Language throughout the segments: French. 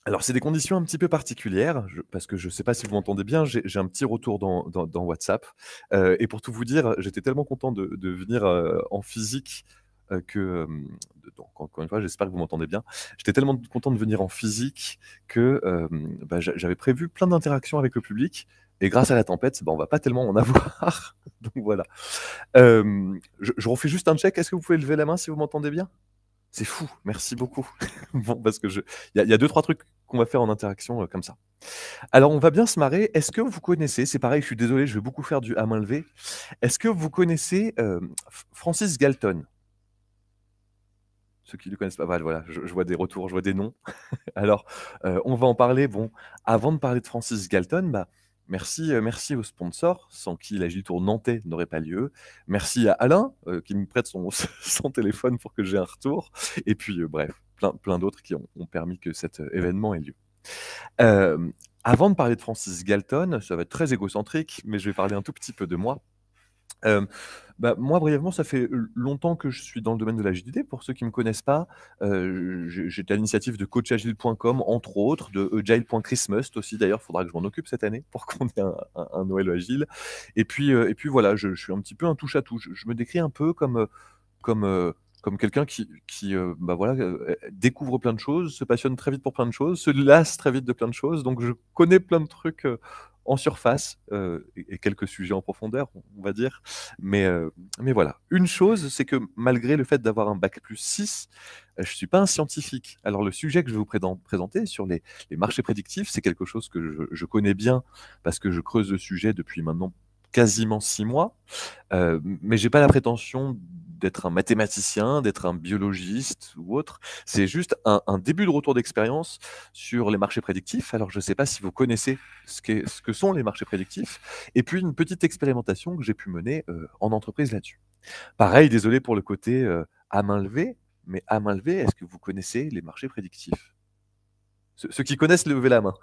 Alors, c'est des conditions un petit peu particulières, parce que je ne sais pas si vous m'entendez bien, j'ai un petit retour dans WhatsApp. Et pour tout vous dire, j'étais tellement content de venir en physique que, donc, encore une fois, j'espère que vous m'entendez bien. J'étais tellement content de venir en physique que bah, j'avais prévu plein d'interactions avec le public. Et grâce à la tempête, bah, on va pas tellement en avoir. Donc voilà. Je refais juste un check. Est-ce que vous pouvez lever la main si vous m'entendez bien? C'est fou, merci beaucoup. Bon, parce que il y a 2-3 trucs qu'on va faire en interaction, comme ça. Alors, on va bien se marrer. Est-ce que vous connaissez, c'est pareil, je suis désolé, je vais beaucoup faire du à main levée. Est-ce que vous connaissez, Francis Galton? Ceux qui ne le connaissent pas, voilà, je vois des retours, je vois des noms. Alors, on va en parler. Bon, avant de parler de Francis Galton, bah, merci aux sponsors, sans qui l'Agile Tour nantais n'aurait pas lieu. Merci à Alain, qui me prête son son téléphone pour que j'ai un retour et puis, bref, plein d'autres qui ont permis que cet événement ait lieu. Hem, Avant de parler de Francis Galton, ça va être très égocentrique, mais je vais parler un tout petit peu de moi. Hem, Bah, moi, brièvement, ça fait longtemps que je suis dans le domaine de l'agilité. Pour ceux qui ne me connaissent pas, j'étais à l'initiative de coachagile.com, entre autres, de agile.christmas aussi. D'ailleurs, il faudra que je m'en occupe cette année pour qu'on ait un Noël agile. Et puis voilà, je suis un petit peu un touche à tout. Je me décris un peu comme, comme quelqu'un qui bah, voilà, découvre plein de choses, se passionne très vite pour plein de choses, se lasse très vite de plein de choses. Donc je connais plein de trucs, en surface, et quelques sujets en profondeur, on va dire. Mais voilà. Une chose, c'est que malgré le fait d'avoir un bac+6, je suis pas un scientifique. Alors le sujet que je vais vous présenter sur les marchés prédictifs, c'est quelque chose que je connais bien parce que je creuse le sujet depuis maintenant quasiment 6 mois. Mais j'ai pas la prétention d'être un mathématicien, d'être un biologiste ou autre. C'est juste un début de retour d'expérience sur les marchés prédictifs. Alors je ne sais pas si vous connaissez ce que sont les marchés prédictifs et puis une petite expérimentation que j'ai pu mener, en entreprise là-dessus. Pareil, désolé pour le côté, à main levée, mais à main levée, est-ce que vous connaissez les marchés prédictifs? Ceux qui connaissent, levez la main.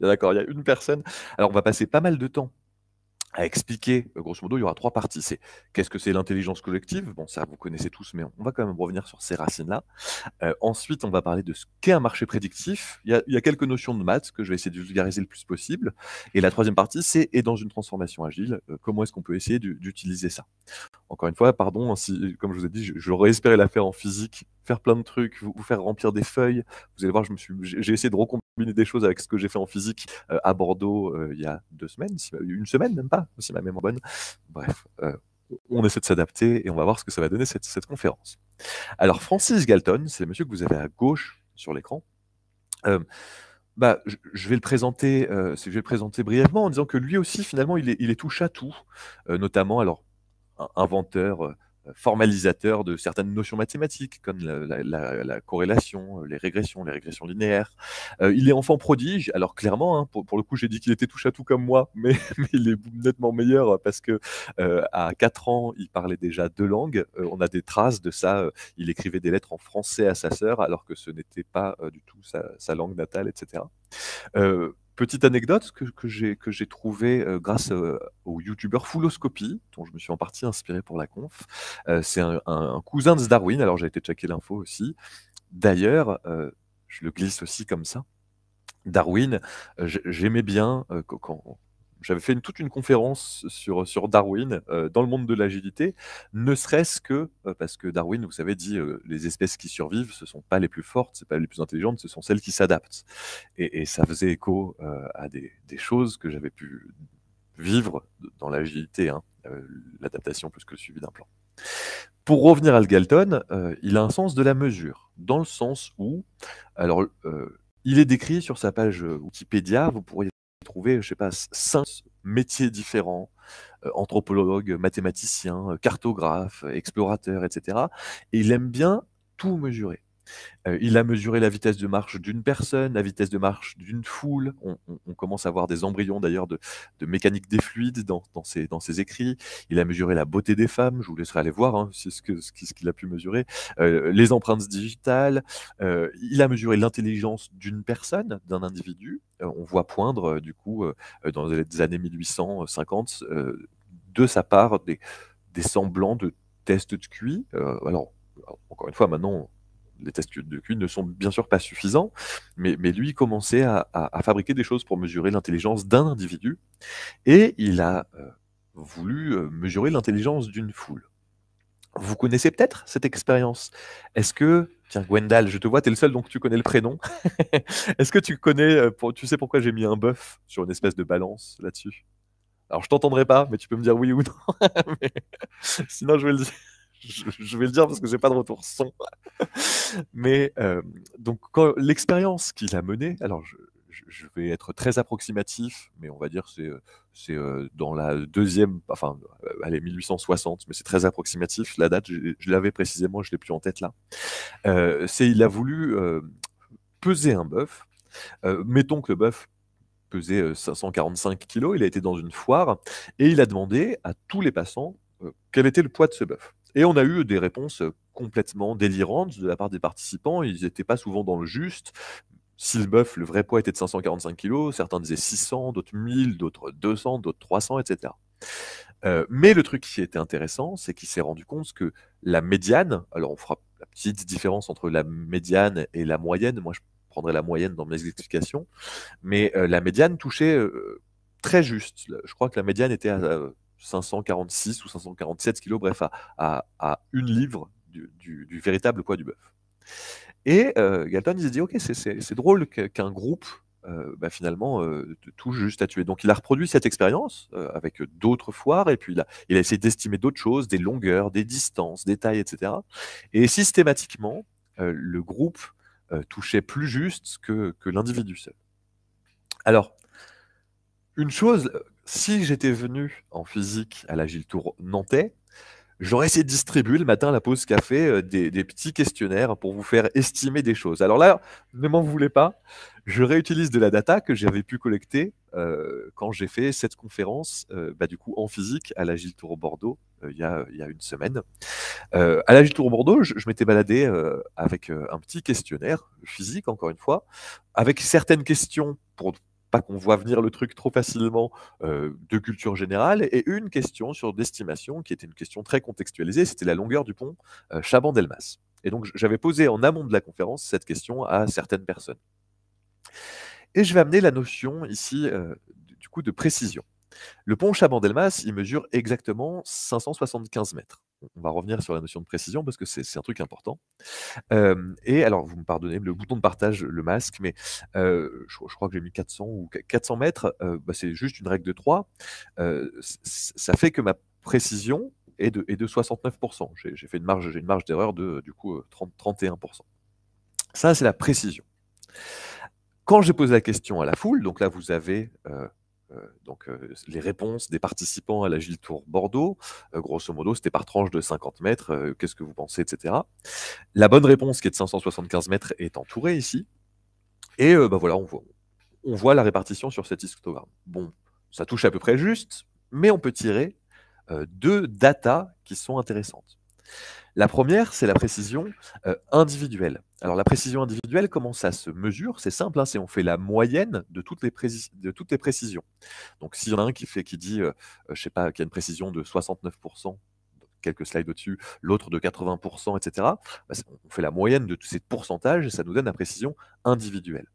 D'accord, il y a une personne. Alors on va passer pas mal de temps à expliquer, grosso modo, il y aura 3 parties. C'est qu'est-ce que c'est l'intelligence collective? Bon, ça, vous connaissez tous, mais on va quand même revenir sur ces racines-là. Ensuite, on va parler de ce qu'est un marché prédictif. Il y a quelques notions de maths que je vais essayer de vulgariser le plus possible. Et la troisième partie, c'est et dans une transformation agile, comment est-ce qu'on peut essayer d'utiliser ça? Encore une fois, pardon, hein, si, comme je vous ai dit, j'aurais espéré la faire en physique, faire plein de trucs, vous faire remplir des feuilles. Vous allez voir, j'ai essayé de recombiner des choses avec ce que j'ai fait en physique à Bordeaux il y a 2 semaines, une semaine même pas, si ma mémoire est bonne. Bref, on essaie de s'adapter et on va voir ce que ça va donner cette conférence. Alors, Francis Galton, c'est le monsieur que vous avez à gauche sur l'écran. Euh, Bah, je vais le présenter, je vais le présenter brièvement en disant que lui aussi, finalement, il est touche à tout, notamment, alors, inventeur, formalisateur de certaines notions mathématiques comme la corrélation, les régressions linéaires. Il est enfant prodige, alors clairement, hein, pour le coup, j'ai dit qu'il était touche à tout comme moi, mais mais il est nettement meilleur parce que, à 4 ans, il parlait déjà 2 langues. On a des traces de ça, il écrivait des lettres en français à sa sœur alors que ce n'était pas, du tout sa langue natale et cetera. Petite anecdote que j'ai trouvée, grâce, au youtubeur Fulloscopy, dont je me suis en partie inspiré pour la conf. C'est un cousin de Darwin, alors j'ai été checker l'info aussi. D'ailleurs, je le glisse aussi comme ça. Darwin, j'aimais bien, quand j'avais fait toute une conférence sur Darwin, dans le monde de l'agilité, ne serait-ce que, parce que Darwin, vous savez, dit, «Les espèces qui survivent, ce sont pas les plus fortes, c'est pas les plus intelligentes, ce sont celles qui s'adaptent» et ça faisait écho, à des choses que j'avais pu vivre dans l'agilité, hein, l'adaptation plus que le suivi d'un plan. Pour revenir à Galton, il a un sens de la mesure, dans le sens où alors, il est décrit sur sa page, Wikipédia, vous pourriez trouver, je sais pas, 5 métiers différents, anthropologue, mathématicien, cartographe, explorateur et cetera et il aime bien tout mesurer. Il a mesuré la vitesse de marche d'une personne, la vitesse de marche d'une foule. On commence à voir des embryons d'ailleurs de mécanique des fluides dans ses écrits. Il a mesuré la beauté des femmes, je vous laisserai aller voir, hein, c'est ce qu'il a pu mesurer. Les empreintes digitales, il a mesuré l'intelligence d'une personne, d'un individu. On voit poindre du coup, dans les années 1850, de sa part des semblants de tests de QI. Alors, encore une fois, maintenant les tests de QI ne sont bien sûr pas suffisants, mais lui commençait à fabriquer des choses pour mesurer l'intelligence d'un individu et il a, voulu, mesurer l'intelligence d'une foule. Vous connaissez peut-être cette expérience? Est-ce que tiens Gwendal, je te vois, tu es le seul donc tu connais le prénom. Est-ce que tu connais, tu sais pourquoi j'ai mis un bœuf sur une espèce de balance là-dessus? Alors je t'entendrai pas, mais tu peux me dire oui ou non. Mais sinon je vais le dire je vais le dire parce que j'ai pas de retour son. Mais donc quand l'expérience qu'il a menée, alors je vais être très approximatif, mais on va dire dans la deuxième, enfin, allez 1860, mais c'est très approximatif. La date, je l'avais précisément, je l'ai plus en tête là. Il a voulu peser un bœuf. Mettons que le bœuf pesait 545 kilos. Il a été dans une foire et il a demandé à tous les passants quel était le poids de ce bœuf. Et on a eu des réponses complètement délirantes de la part des participants. Ils n'étaient pas souvent dans le juste. Si le bœuf, le vrai poids était de 545 kilos, certains disaient 600, d'autres 1000, d'autres 200, d'autres 300, etc. Mais le truc qui était intéressant, c'est qu'il s'est rendu compte que la médiane, alors on fera la petite différence entre la médiane et la moyenne, moi je prendrai la moyenne dans mes explications, mais la médiane touchait très juste. Je crois que la médiane était à 546 ou 547 kilos, bref, à 1 livre du véritable poids du bœuf. Et Galton, il s'est dit, ok, c'est drôle qu'un groupe finalement touche juste à tuer. Donc il a reproduit cette expérience avec d'autres foires, et puis il a essayé d'estimer d'autres choses, des longueurs, des distances, des tailles, etc. Et systématiquement, le groupe touchait plus juste que l'individu seul. Alors, une chose, si j'étais venu en physique à la Gilles Tour nantais, j'aurais essayé de distribuer le matin à la pause café des petits questionnaires pour vous faire estimer des choses. Alors là, ne m'en voulez pas, je réutilise de la data que j'avais pu collecter quand j'ai fait cette conférence du coup en physique à la Gilles Tour Bordeaux il y a une semaine. À la Gilles Tour Bordeaux, je m'étais baladé avec un petit questionnaire physique, encore une fois, avec certaines questions pour pas qu'on voit venir le truc trop facilement de culture générale, et une question sur d'estimation qui était une question très contextualisée, c'était la longueur du pont Chaban-Delmas. Et donc j'avais posé en amont de la conférence cette question à certaines personnes. Et je vais amener la notion ici du coup de précision. Le pont Chaban-Delmas, il mesure exactement 575 mètres. On va revenir sur la notion de précision parce que c'est un truc important. Et alors, vous me pardonnez, le bouton de partage, le masque, mais je crois que j'ai mis 400 ou 400 mètres, c'est juste une règle de 3. Ça fait que ma précision est de 69%. J'ai fait j'ai une marge d'erreur de, du coup, 31%. Ça, c'est la précision. Quand j'ai posé la question à la foule, donc là, vous avez les réponses des participants à la Gilles Tour Bordeaux. Grosso modo, c'était par tranche de 50 mètres. Qu'est-ce que vous pensez, etc. La bonne réponse, qui est de 575 mètres, est entourée ici. Et voilà, on voit la répartition sur cet histogramme. Bon, ça touche à peu près juste, mais on peut tirer deux datas qui sont intéressantes. La première, c'est la précision individuelle. Alors la précision individuelle, comment ça se mesure? C'est simple, hein, on fait la moyenne de toutes les précisions. Donc s'il y en a un qui dit, je sais pas, qui a une précision de 69%, quelques slides au-dessus, l'autre de 80%, etc., on fait la moyenne de tous ces pourcentages et ça nous donne la précision individuelle.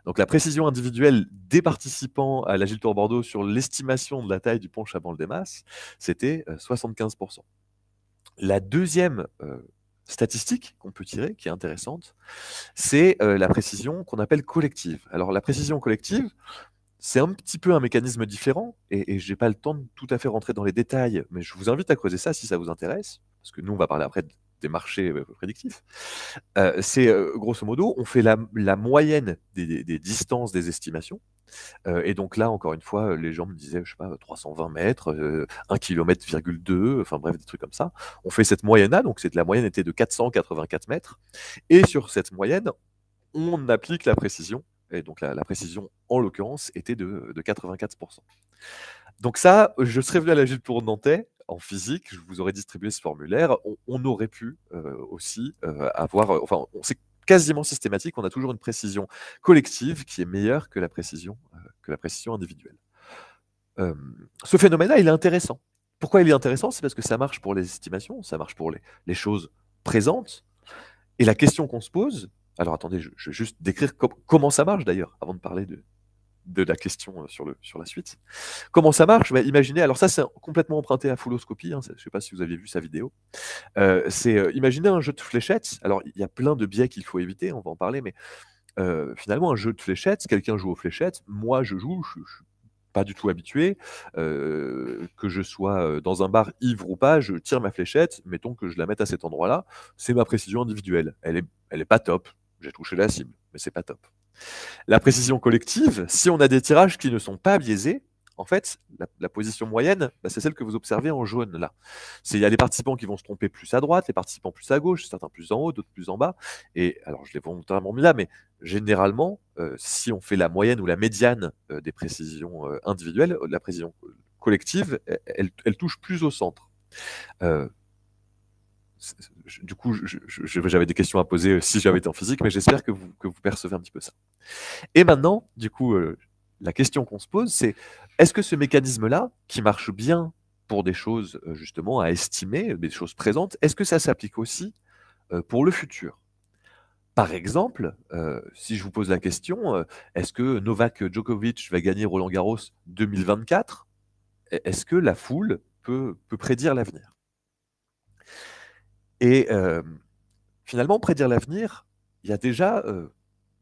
Donc la précision individuelle des participants à la Gilles Tour Bordeaux sur l'estimation de la taille du pont Chaban-Delmas, c'était 75%. La deuxième statistique qu'on peut tirer, qui est intéressante, c'est la précision qu'on appelle collective. Alors la précision collective, c'est un petit peu un mécanisme différent, et je n'ai pas le temps de tout à fait rentrer dans les détails, mais je vous invite à creuser ça si ça vous intéresse, parce que nous, on va parler après des marchés prédictifs. C'est grosso modo, on fait la moyenne des distances des estimations. Et donc là, encore une fois, les gens me disaient, je sais pas, 320 mètres, 1 km,2, enfin bref, des trucs comme ça. On fait cette moyenne-là, donc la moyenne était de 484 mètres. Et sur cette moyenne, on applique la précision. Et donc la précision, en l'occurrence, était de 84%. Donc ça, je serais venu à la Gilles Tour nantais en physique, je vous aurais distribué ce formulaire. On aurait pu aussi avoir, c'est quasiment systématique, on a toujours une précision collective qui est meilleure que la précision individuelle. Ce phénomène-là, il est intéressant. Pourquoi il est intéressant? C'est parce que ça marche pour les estimations, ça marche pour les choses présentes, Et la question qu'on se pose alors attendez, je vais juste décrire comment ça marche d'ailleurs, avant de parler de la question, sur la suite. Comment ça marche? Bah, imaginez alors ça, c'est complètement emprunté à Fulloscopy, hein, je ne sais pas si vous aviez vu sa vidéo. Imaginez un jeu de fléchettes. Alors il y a plein de biais qu'il faut éviter, on va en parler, mais finalement un jeu de fléchettes, quelqu'un joue aux fléchettes, moi je joue, je suis pas du tout habitué, que je sois, dans un bar ivre ou pas, je tire ma fléchette, mettons que je la mette à cet endroit-là, c'est ma précision individuelle. Elle est pas top, j'ai touché la cible, mais c'est pas top. La précision collective, si on a des tirages qui ne sont pas biaisés, en fait, la position moyenne, bah, c'est celle que vous observez en jaune là. Il y a les participants qui vont se tromper plus à droite, les participants plus à gauche, certains plus en haut, d'autres plus en bas. Et alors, je l'ai volontairement mis là, mais généralement, si on fait la moyenne ou la médiane des précisions individuelles, la précision collective, elle touche plus au centre. Euh, du coup, j'avais des questions à poser si j'avais été en physique, mais j'espère que vous percevez un petit peu ça. Et maintenant, du coup, la question qu'on se pose, c'est est-ce que ce mécanisme-là, qui marche bien pour des choses justement à estimer, des choses présentes, est-ce que ça s'applique aussi pour le futur? Par exemple, si je vous pose la question, est-ce que Novak Djokovic va gagner Roland-Garros 2024? Est-ce que la foule peut prédire l'avenir? Et finalement, prédire l'avenir, il y a déjà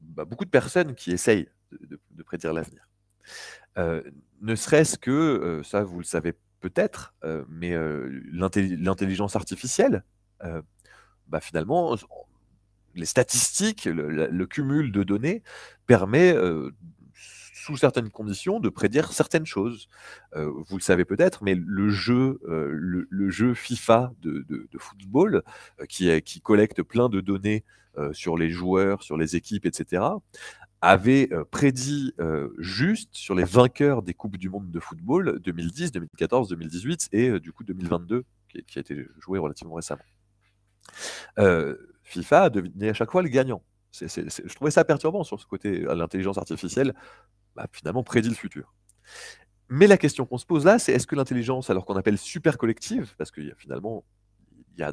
beaucoup de personnes qui essayent de prédire l'avenir. Ne serait-ce que, ça vous le savez peut-être, mais l'intelligence artificielle, heu, finalement, les statistiques, le cumul de données permet, sous certaines conditions, de prédire certaines choses. Vous le savez peut-être, mais le jeu FIFA de football, qui collecte plein de données, sur les joueurs, sur les équipes et cetera, avait prédit juste sur les vainqueurs des coupes du monde de football 2010, 2014, 2018 et du coup 2022 qui a été joué relativement récemment. FIFA a deviné à chaque fois le gagnant. Je trouvais ça perturbant sur ce côté, l'intelligence artificielle, finalement prédit le futur. Mais la question qu'on se pose là, c'est est-ce que l'intelligence, alors qu'on appelle super collective, parce qu'il y a finalement il y a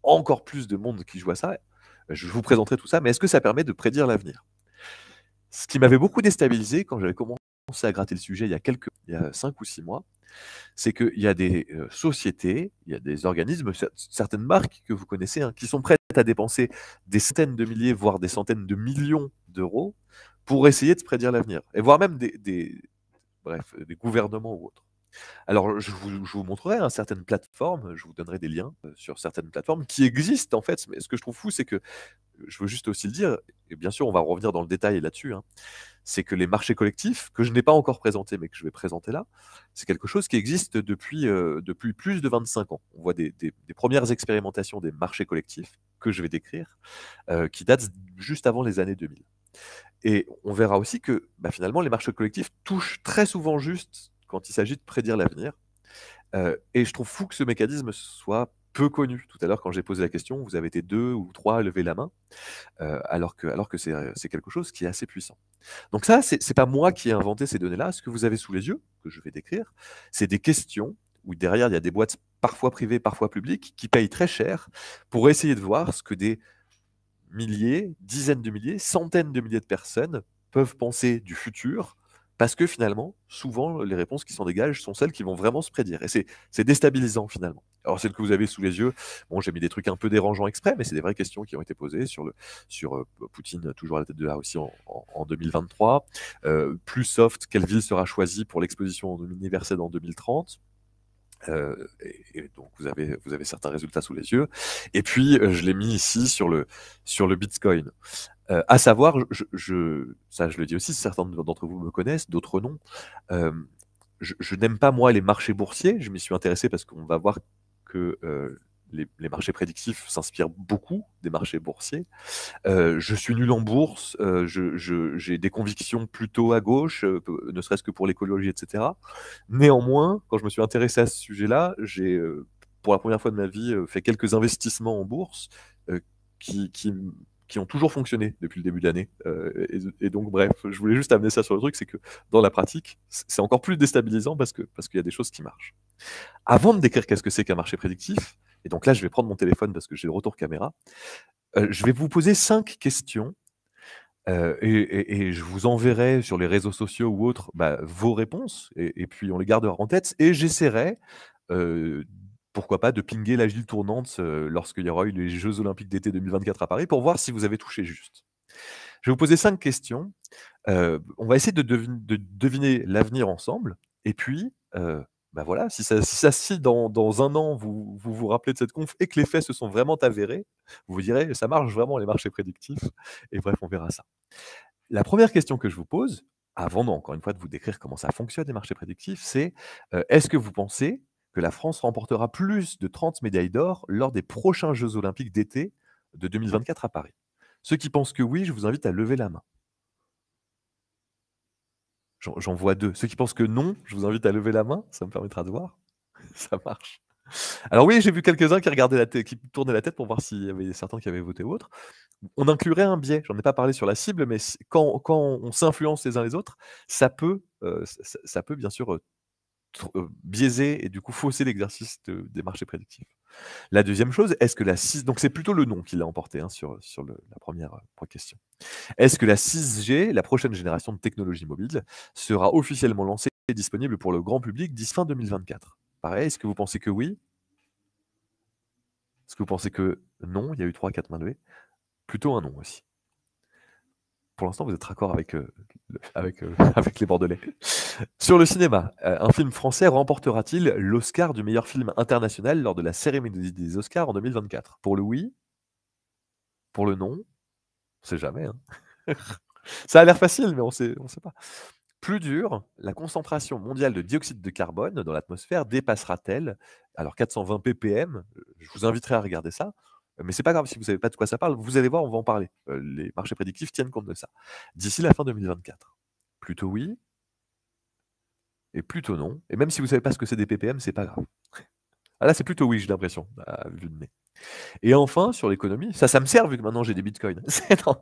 encore plus de monde qui joue à ça, je vous présenterai tout ça, mais est-ce que ça permet de prédire l'avenir? Ce qui m'avait beaucoup déstabilisé quand j'avais commencé à gratter le sujet il y a 5 ou 6 mois, c'est qu'il y a des sociétés, il y a des organismes, certaines marques que vous connaissez, hein, qui sont prêtes à dépenser des centaines de milliers, voire des centaines de millions d'euros pour essayer de prédire l'avenir, et voire même bref, des gouvernements ou autres. Alors, je vous montrerai, hein, certaines plateformes, je vous donnerai des liens sur certaines plateformes qui existent en fait, mais ce que je trouve fou, c'est que je veux juste aussi le dire, et bien sûr, on va revenir dans le détail là-dessus, hein, c'est que les marchés collectifs, que je n'ai pas encore présentés, mais que je vais présenter là, c'est quelque chose qui existe depuis plus de 25 ans. On voit des premières expérimentations des marchés collectifs, que je vais décrire, qui datent juste avant les années 2000. Et on verra aussi que finalement, les marchés collectifs touchent très souvent juste quand il s'agit de prédire l'avenir. Et je trouve fou que ce mécanisme soit peu connu. Tout à l'heure, quand j'ai posé la question, vous avez été 2 ou 3 à lever la main, alors que c'est quelque chose qui est assez puissant. Donc ça, c'est pas moi qui ai inventé ces données-là. Ce que vous avez sous les yeux, que je vais décrire, c'est des questions où derrière, il y a des boîtes parfois privées, parfois publiques, qui payent très cher pour essayer de voir ce que des milliers, dizaines de milliers, centaines de milliers de personnes peuvent penser du futur, parce que finalement, souvent, les réponses qui s'en dégagent sont celles qui vont vraiment se prédire. Et c'est déstabilisant finalement. Alors, celle que vous avez sous les yeux, bon, j'ai mis des trucs un peu dérangeants exprès, mais c'est des vraies questions qui ont été posées sur Poutine, toujours à la tête de la Russie en 2023. Plus soft, quelle ville sera choisie pour l'exposition universelle en 2030? Et donc vous avez certains résultats sous les yeux. Et puis je l'ai mis ici sur le Bitcoin. À savoir, ça je le dis aussi, certains d'entre vous me connaissent, d'autres non. Je n'aime pas moi les marchés boursiers. Je m'y suis intéressé parce qu'on va voir que les marchés prédictifs s'inspirent beaucoup des marchés boursiers. Je suis nul en bourse, j'ai des convictions plutôt à gauche, ne serait-ce que pour l'écologie, et cetera. Néanmoins, quand je me suis intéressé à ce sujet-là, j'ai, pour la première fois de ma vie, fait quelques investissements en bourse, heu, qui qui m qui ont toujours fonctionné depuis le début de l'année, et donc bref, je voulais juste amener ça sur le truc, c'est que dans la pratique, c'est encore plus déstabilisant parce qu'il y a des choses qui marchent. Avant de décrire qu'est-ce que c'est qu'un marché prédictif, et donc là, je vais prendre mon téléphone parce que j'ai le retour caméra. Je vais vous poser 5 questions, et je vous enverrai sur les réseaux sociaux ou autres, bah, vos réponses et puis on les gardera en tête et j'essaierai, heu, pourquoi pas de pinguer la gile tournante, lorsqu'il y aura eu les jeux olympiques d'été 2024 à Paris pour voir si vous avez touché juste. Je vais vous poser 5 questions. On va essayer de deviner l'avenir ensemble et puis, bah, voilà, si dans 1 an, vous rappelez de cette conf et que les faits se sont vraiment avérés, vous vous direz: «Ça marche vraiment les marchés prédictifs» et bref, on verra ça. La première question que je vous pose, avant encore une fois de vous décrire comment ça fonctionne les marchés prédictifs, c'est, est-ce que vous pensez que la France remportera plus de 30 médailles d'or lors des prochains jeux olympiques d'été de 2024 à Paris? Ceux qui pensent que oui, je vous invite à lever la main. J'en vois 2. Ceux qui pensent que non, je vous invite à lever la main, ça me permettra de voir. Ça marche. Alors oui, j'ai vu quelques-uns qui regardaient la tête, qui tournaient la tête pour voir s'il y avait certains qui avaient voté ou autre. On inclurait un biais, j'en ai pas parlé sur la cible, mais quand on s'influence les uns les autres, ça peut, ça peut bien sûr, biaiser et du coup fausser l'exercice des marchés prédictifs. La deuxième chose, est-ce que la 6 donc c'est plutôt le non qui l'a emporté, hein, sur la première question. Est-ce que la 6G, la prochaine génération de technologie mobile, sera officiellement lancée et disponible pour le grand public d'ici fin 2024? Pareil, est-ce que vous pensez que oui? Est-ce que vous pensez que non? Il y a eu 3-4 mains levées. Plutôt un non aussi. Pour l'instant, vous êtes raccord avec, avec les bordelais. Sur le cinéma, un film français remportera-t-il l'Oscar du meilleur film international lors de la cérémonie des Oscars en 2024? Pour le oui? Pour le non? On sait jamais, hein. Ça a l'air facile, mais on sait pas. Plus dur, la concentration mondiale de dioxyde de carbone dans l'atmosphère dépassera-t-elle alors 420 ppm, je vous inviterai à regarder ça, mais c'est pas grave si vous savez pas de quoi ça parle, vous allez voir, on va en parler. Les marchés prédictifs tiennent compte de ça. D'ici la fin 2024. Plutôt oui et plutôt non et même si vous savez pas ce que c'est des ppm, c'est pas grave. Ah là, c'est plutôt oui, j'ai l'impression, à vue de nez. Et enfin, sur l'économie, ça me sert vu que maintenant j'ai des bitcoins. C'est non.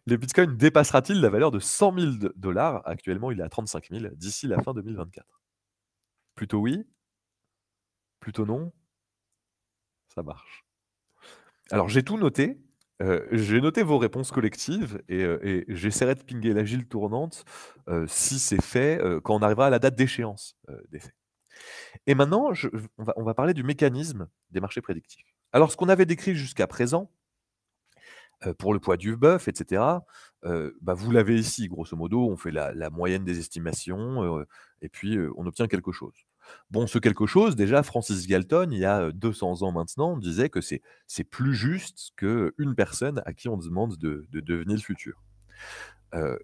Le bitcoin dépassera-t-il la valeur de 100 000 dollars? Actuellement, il est à 35 000 d'ici la fin 2024. Plutôt oui? Plutôt non? Ça marche. Alors j'ai tout noté, j'ai noté vos réponses collectives et j'essaierai de pinguer la gile tournante, si c'est fait, quand on arrivera à la date d'échéance, des faits. Et maintenant, on va parler du mécanisme des marchés prédictifs. Alors ce qu'on avait décrit jusqu'à présent, pour le poids du bœuf et cetera, bah, vous l'avez ici, grosso modo, on fait la moyenne des estimations, et puis, on obtient quelque chose. Bon, ce quelque chose, déjà, Francis Galton, il y a, 200 ans maintenant, disait que c'est plus juste qu'une personne à qui on demande de deviner le futur.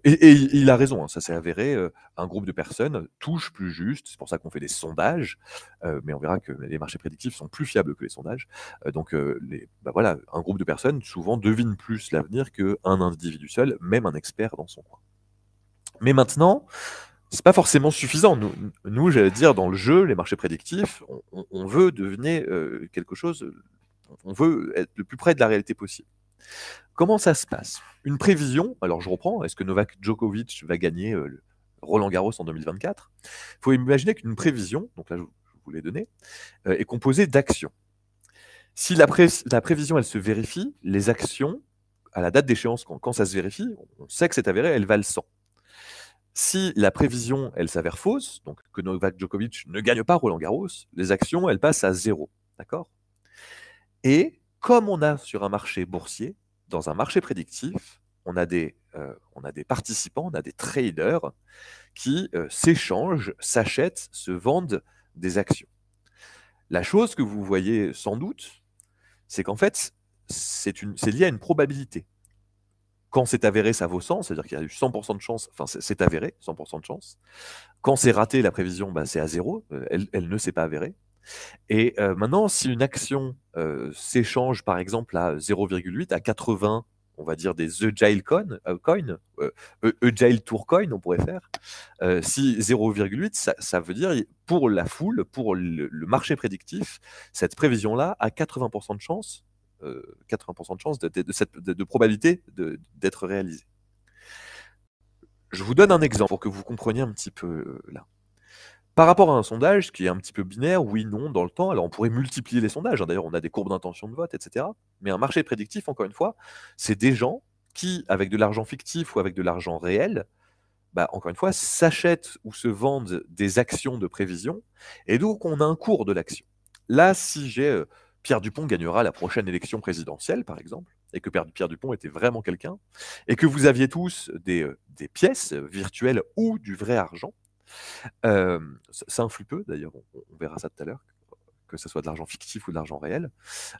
Et il a raison, hein, ça s'est avéré, un groupe de personnes touche plus juste, c'est pour ça qu'on fait des sondages, mais on verra que les marchés prédictifs sont plus fiables que les sondages. Donc bah, voilà, un groupe de personnes souvent devine plus l'avenir qu'un individu seul, même un expert dans son coin. Mais maintenant, c'est pas forcément suffisant. Nous, j'allais dire dans le jeu, les marchés prédictifs, on veut deviner, quelque chose, on veut être le plus près de la réalité possible. Comment ça se passe? Une prévision, alors je reprends, est-ce que Novak Djokovic va gagner, le Roland Garros en 2024? Il faut imaginer qu'une prévision, donc là je vous l'ai donnée, est composée d'actions. Si la prévision elle se vérifie, les actions, à la date d'échéance, quand ça se vérifie, on sait que c'est avéré, elles valent 100. Si la prévision elle s'avère fausse, donc que Novak Djokovic ne gagne pas Roland Garros, les actions elles passent à 0. D'accord? Et comme on a sur un marché boursier, dans un marché prédictif, on a des participants, on a des traders qui s'échangent, s'achètent, se vendent des actions. La chose que vous voyez sans doute, c'est qu'en fait, c'est lié à une probabilité. Quand c'est avéré, ça vaut 100, c'est-à-dire qu'il y a eu 100% de chance, enfin c'est avéré, 100% de chance. Quand c'est raté, la prévision, bah, c'est à 0, elle ne s'est pas avérée. Et maintenant, si une action, s'échange par exemple à 0,8, à 80, on va dire des Agile Agile Tour Coin, on pourrait faire. Si 0,8, ça veut dire pour la foule, pour le marché prédictif, cette prévision-là a 80% de chance, 80% de chance de probabilité d'être réalisée. Je vous donne un exemple pour que vous compreniez un petit peu, là. Par rapport à un sondage qui est un petit peu binaire, oui, non, dans le temps, alors on pourrait multiplier les sondages, hein, d'ailleurs on a des courbes d'intention de vote, et cetera. Mais un marché prédictif, encore une fois, c'est des gens qui, avec de l'argent fictif ou avec de l'argent réel, bah, encore une fois, s'achètent ou se vendent des actions de prévision et donc on a un cours de l'action. Là, si j'ai, Pierre Dupont gagnera la prochaine élection présidentielle, par exemple, et que Pierre Dupont était vraiment quelqu'un et que vous aviez tous des pièces virtuelles ou du vrai argent, ça influe peu d'ailleurs, on verra ça tout à l'heure, que ça soit de l'argent fictif ou de l'argent réel.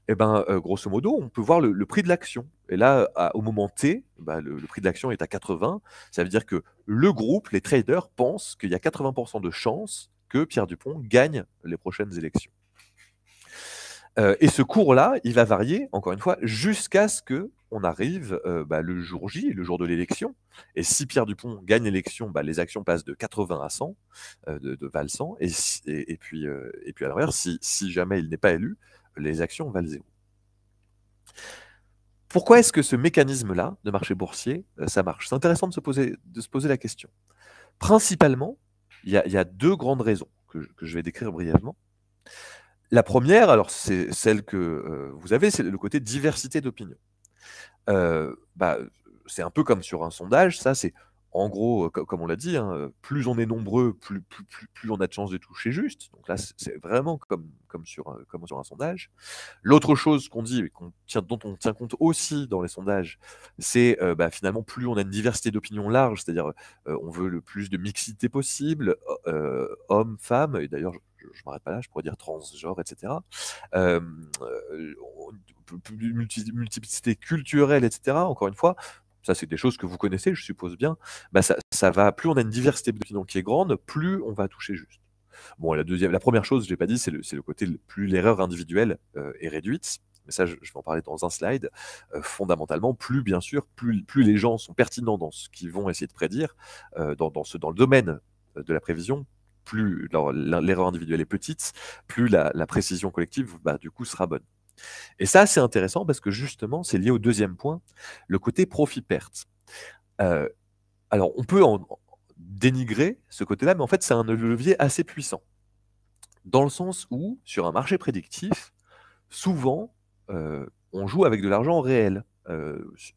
Et ben, grosso modo, on peut voir le prix de l'action. Et là, au moment T, bah, le prix de l'action est à 80. Ça veut dire que le groupe, les traders, pensent qu'il y a 80% de chances que Pierre Dupont gagne les prochaines élections. Et ce cours-là, il va varier, encore une fois, jusqu'à ce qu'on arrive bah, le jour J, le jour de l'élection. Et si Pierre Dupont gagne l'élection, bah, les actions passent de 80 à 100, valent 100. Et puis à l'inverse, si jamais il n'est pas élu, les actions valent 0. Pourquoi est-ce que ce mécanisme-là de marché boursier, ça marche? C'est intéressant de se poser la question. Principalement, il y a 2 grandes raisons que je vais décrire brièvement. La première, alors c'est celle que, vous avez, c'est le côté diversité d'opinion. Bah, c'est un peu comme sur un sondage, ça c'est en gros, comme on l'a dit, hein, plus on est nombreux, plus on a de chances de toucher juste. Donc là, c'est vraiment comme sur un sondage. L'autre chose qu'on dit et dont on tient compte aussi dans les sondages, c'est, bah, finalement, plus on a une diversité d'opinions large, c'est-à-dire, on veut le plus de mixité possible, hommes, femmes, et d'ailleurs je m'arrête pas là, je pourrais dire transgenre, et cetera. On multiplicité culturelle, et cetera. Encore une fois, ça c'est des choses que vous connaissez, je suppose bien. Bah, ça va, plus on a une diversité d'opinions qui est grande, plus on va toucher juste. Bon, la première chose, je l'ai pas dit, c'est le côté, plus l'erreur individuelle est réduite. Mais ça, je vais en parler dans un slide. Fondamentalement, bien sûr, plus les gens sont pertinents dans ce qu'ils vont essayer de prédire, dans le domaine de la prévision, plus l'erreur individuelle est petite, plus la précision collective, bah, du coup, sera bonne. Et ça, c'est intéressant parce que justement, c'est lié au deuxième point, le côté profit-perte. Euh, alors, on peut en dénigrer ce côté-là, mais en fait, c'est un levier assez puissant. Dans le sens où, sur un marché prédictif, souvent, on joue avec de l'argent réel.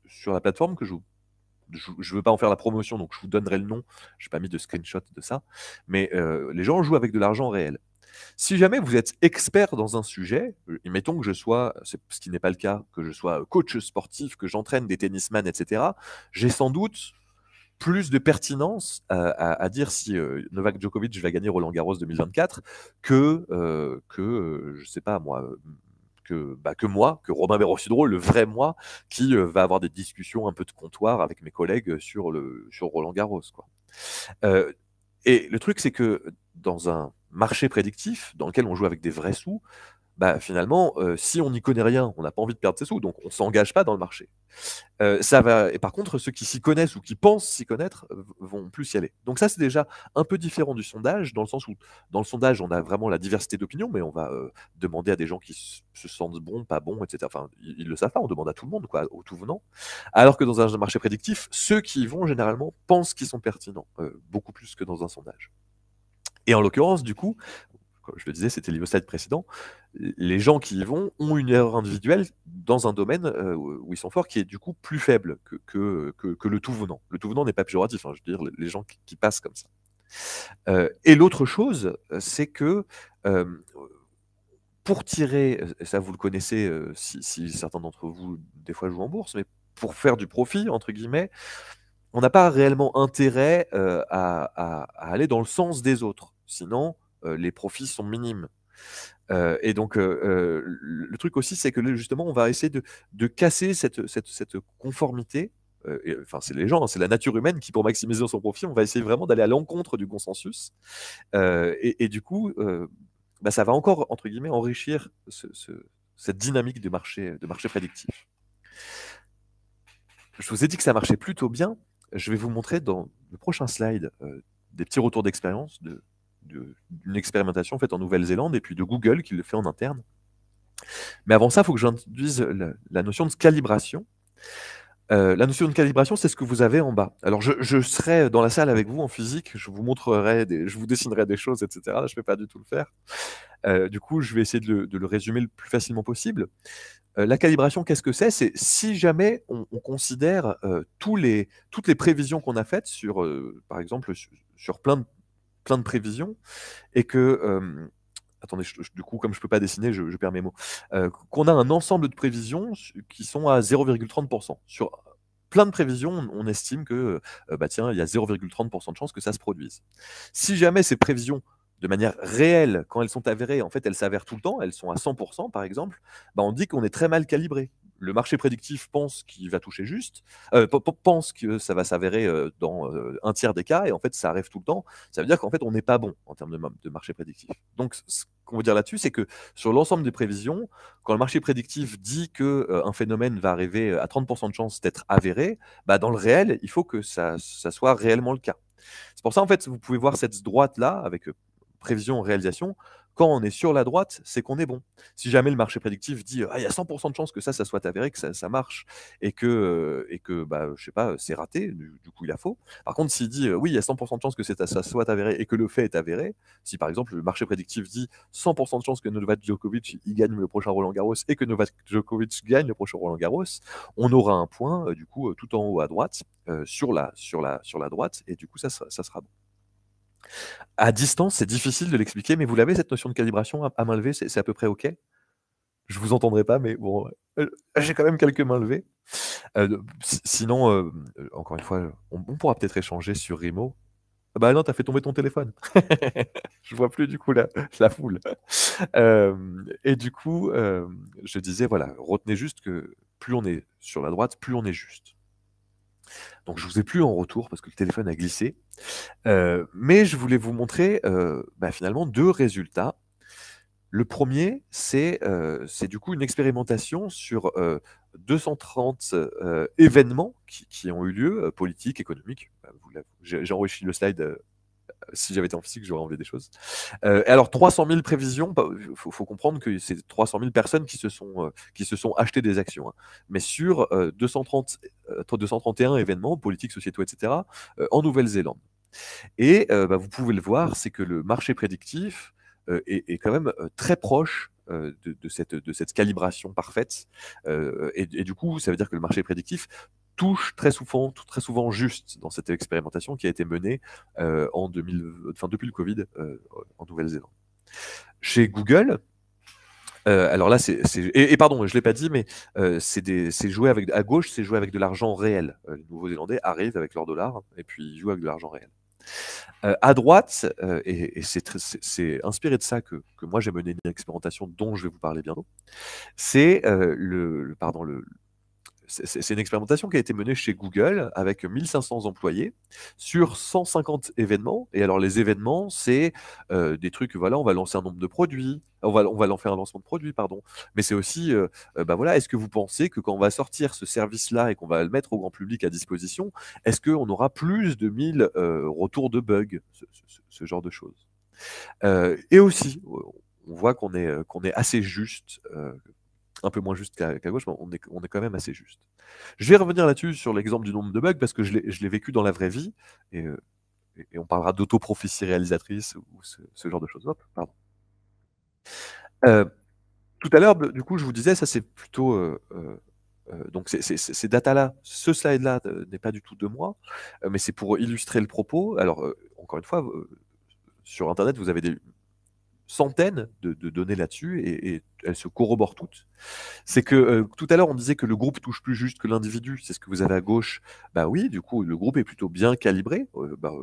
Sur la plateforme que je ne veux pas en faire la promotion, donc je vous donnerai le nom. Je n'ai pas mis de screenshot de ça. Mais les gens jouent avec de l'argent réel. Si jamais vous êtes expert dans un sujet, mettons que je sois, ce qui n'est pas le cas, que je sois coach sportif, que j'entraîne des tennisman, etc., j'ai sans doute plus de pertinence à dire si Novak Djokovic va gagner Roland Garros 2024 que, je sais pas moi, que moi, que Robin Berossidro, le vrai moi, qui va avoir des discussions un peu de comptoir avec mes collègues sur Roland Garros, quoi. Et le truc, c'est que dans un marché prédictif, dans lequel on joue avec des vrais sous, bah, finalement, si on n'y connaît rien, on n'a pas envie de perdre ses sous, donc on ne s'engage pas dans le marché. Et par contre, ceux qui s'y connaissent ou qui pensent s'y connaître vont plus y aller. Donc ça, c'est déjà un peu différent du sondage, dans le sens où, dans le sondage, on a vraiment la diversité d'opinions, mais on va demander à des gens qui se sentent bons, pas bons, etc. Enfin, ils le savent pas, on demande à tout le monde, quoi, au tout venant. Alors que dans un marché prédictif, ceux qui y vont, généralement, pensent qu'ils sont pertinents, beaucoup plus que dans un sondage. Et en l'occurrence, du coup, comme je le disais, c'était lié au slide précédent, les gens qui y vont ont une erreur individuelle dans un domaine où ils sont forts, qui est du coup plus faible que le tout venant. Le tout venant n'est pas péjoratif, hein, je veux dire, les gens qui passent comme ça. Et l'autre chose, c'est que pour tirer, ça vous le connaissez si certains d'entre vous, des fois, jouent en bourse, mais pour faire du profit, entre guillemets, on n'a pas réellement intérêt à aller dans le sens des autres. Sinon, les profits sont minimes. Et donc, le truc aussi, c'est que justement, on va essayer de casser cette conformité. Enfin, c'est les gens, hein, c'est la nature humaine qui, pour maximiser son profit, on va essayer vraiment d'aller à l'encontre du consensus. Et du coup, bah, ça va encore, entre guillemets, enrichir cette dynamique de marché prédictif. Je vous ai dit que ça marchait plutôt bien. Je vais vous montrer dans le prochain slide des petits retours d'expérience d'une expérimentation faite en Nouvelle-Zélande et puis de Google qui le fait en interne. Mais avant ça, il faut que j'introduise la notion de calibration. La notion de calibration, c'est ce que vous avez en bas. Alors je serai dans la salle avec vous en physique, je vous montrerai je vous dessinerai des choses et cetera. Je ne vais pas du tout le faire. Du coup, je vais essayer de le résumer le plus facilement possible. La calibration, qu'est-ce que c'est? C'est si jamais on considère, toutes les prévisions qu'on a faites sur, par exemple, sur plein de prévisions et que, attendez, du coup, comme je peux pas dessiner, je perds mes mots. Qu'on a un ensemble de prévisions qui sont à 0,30%. Sur plein de prévisions, on estime que, bah, tiens, il y a 0,30% de chances que ça se produise. Si jamais ces prévisions, de manière réelle, quand elles sont avérées, en fait, elles s'avèrent tout le temps, elles sont à 100% par exemple, bah, on dit qu'on est très mal calibré. Le marché prédictif pense qu'il va toucher juste, pense que ça va s'avérer, dans, un tiers des cas et en fait, ça arrive tout le temps. Ça veut dire qu'en fait, on n'est pas bon en termes de marché prédictif. Donc ce qu'on veut dire là-dessus, c'est que sur l'ensemble des prévisions, quand le marché prédictif dit que, un phénomène va arriver, à 30% de chances d'être avéré, bah, dans le réel, il faut que ça soit réellement le cas. C'est pour ça, en fait, vous pouvez voir cette droite-là avec, prévision, réalisation. Quand on est sur la droite, c'est qu'on est bon. Si jamais le marché prédictif dit, «Ah, il y a 100% de chances que ça soit avéré, que ça marche» et que, bah, je sais pas, c'est raté, du coup, il a faux. Par contre, s'il dit, «Oui, il y a 100% de chances que ça soit avéré» et que le fait est avéré, si par exemple, le marché prédictif dit 100% de chances que Novak Djokovic, il gagne le prochain Roland-Garros et que Novak Djokovic gagne le prochain Roland-Garros, on aura un point, du coup, tout en haut à droite, sur la droite et du coup, ça sera bon. À distance, c'est difficile de l'expliquer, mais vous l'avez cette notion de calibration à main levée, c'est à peu près OK? Je vous entendrai pas, mais bon, j'ai quand même quelques mains levées. Sinon, encore une fois, on pourra peut-être échanger sur Rimo. Ah bah non, tu as fait tomber ton téléphone. Je vois plus du coup la foule. Et du coup, je disais voilà, retenez juste que plus on est sur la droite, plus on est juste. Donc je vous ai plus en retour parce que le téléphone a glissé. Mais je voulais vous montrer, bah, finalement 2 résultats. Le premier, c'est du coup une expérimentation sur, 230, événements qui ont eu lieu, politiques, économiques. Bah, j'ai enrichi le slide, si j'avais été en physique, j'aurais enlevé des choses. Et alors 300 000 prévisions, bah, faut comprendre que c'est 300 000 personnes qui se sont achetées des actions, hein. Mais sur, 231 événements politiques, sociétaux et cetera, en Nouvelle-Zélande. Et bah, vous pouvez le voir, c'est que le marché prédictif, est quand même, très proche, de cette calibration parfaite. Et du coup, ça veut dire que le marché prédictif touche très souvent juste dans cette expérimentation qui a été menée, enfin depuis le Covid, en Nouvelle-Zélande. Chez Google, alors là, et pardon, je l'ai pas dit, mais c'est joué avec à gauche, c'est joué avec de l'argent réel. Les Nouveaux-Zélandais arrivent avec leur dollar et puis ils jouent avec de l'argent réel. À droite, et c'est inspiré de ça que moi j'ai mené une expérimentation dont je vais vous parler bientôt. C'est c'est une expérimentation qui a été menée chez Google avec 1500 employés sur 150 événements. Et alors les événements, c'est des trucs, voilà, on va lancer un nombre de produits, on va lancer un lancement de produits, pardon. Mais c'est aussi, bah voilà, est-ce que vous pensez que quand on va sortir ce service-là et qu'on va le mettre au grand public à disposition, est-ce qu'on aura plus de 1000 retours de bugs, ce genre de choses. Et aussi, on voit qu'on est assez juste, un peu moins juste qu'à gauche, mais on est quand même assez juste. Je vais revenir là-dessus sur l'exemple du nombre de bugs parce que je l'ai vécu dans la vraie vie et, et on parlera d'autoprophétie réalisatrice ou ce genre de choses. Hop, pardon. Tout à l'heure, du coup, je vous disais, ça c'est plutôt donc ces datas-là, ce slide-là n'est pas du tout de moi, mais c'est pour illustrer le propos. Alors, encore une fois, sur Internet, vous avez des centaines de données là-dessus et elles se corroborent toutes. C'est que tout à l'heure, on disait que le groupe touche plus juste que l'individu. C'est ce que vous avez à gauche. Bah oui, du coup, le groupe est plutôt bien calibré. Bah,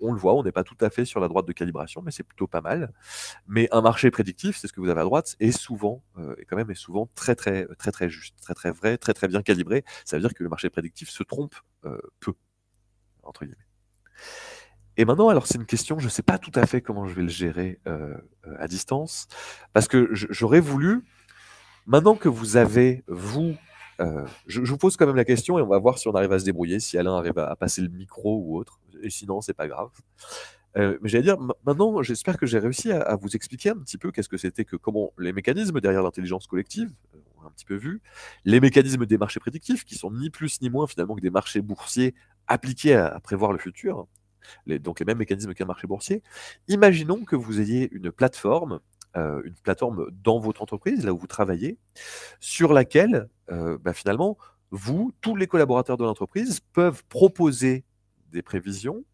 on le voit, on n'est pas tout à fait sur la droite de calibration, mais c'est plutôt pas mal. Mais un marché prédictif, c'est ce que vous avez à droite, est souvent, est souvent très juste, très vrai, très bien calibré. Ça veut dire que le marché prédictif se trompe peu, entre guillemets. Et maintenant, alors c'est une question, je ne sais pas tout à fait comment je vais le gérer à distance, parce que j'aurais voulu, maintenant que vous avez, vous, je vous pose quand même la question et on va voir si on arrive à se débrouiller, si Alain arrive à passer le micro ou autre, et sinon, c'est pas grave. Mais j'allais dire, maintenant, j'espère que j'ai réussi à vous expliquer un petit peu qu'est-ce que c'était que comment les mécanismes derrière l'intelligence collective. a un petit peu vu. Les mécanismes des marchés prédictifs, qui sont ni plus ni moins finalement que des marchés boursiers appliqués à prévoir le futur, donc les mêmes mécanismes qu'un marché boursier. Imaginons que vous ayez une plateforme dans votre entreprise, là où vous travaillez, sur laquelle, finalement, vous, tous les collaborateurs de l'entreprise peuvent proposer des prévisions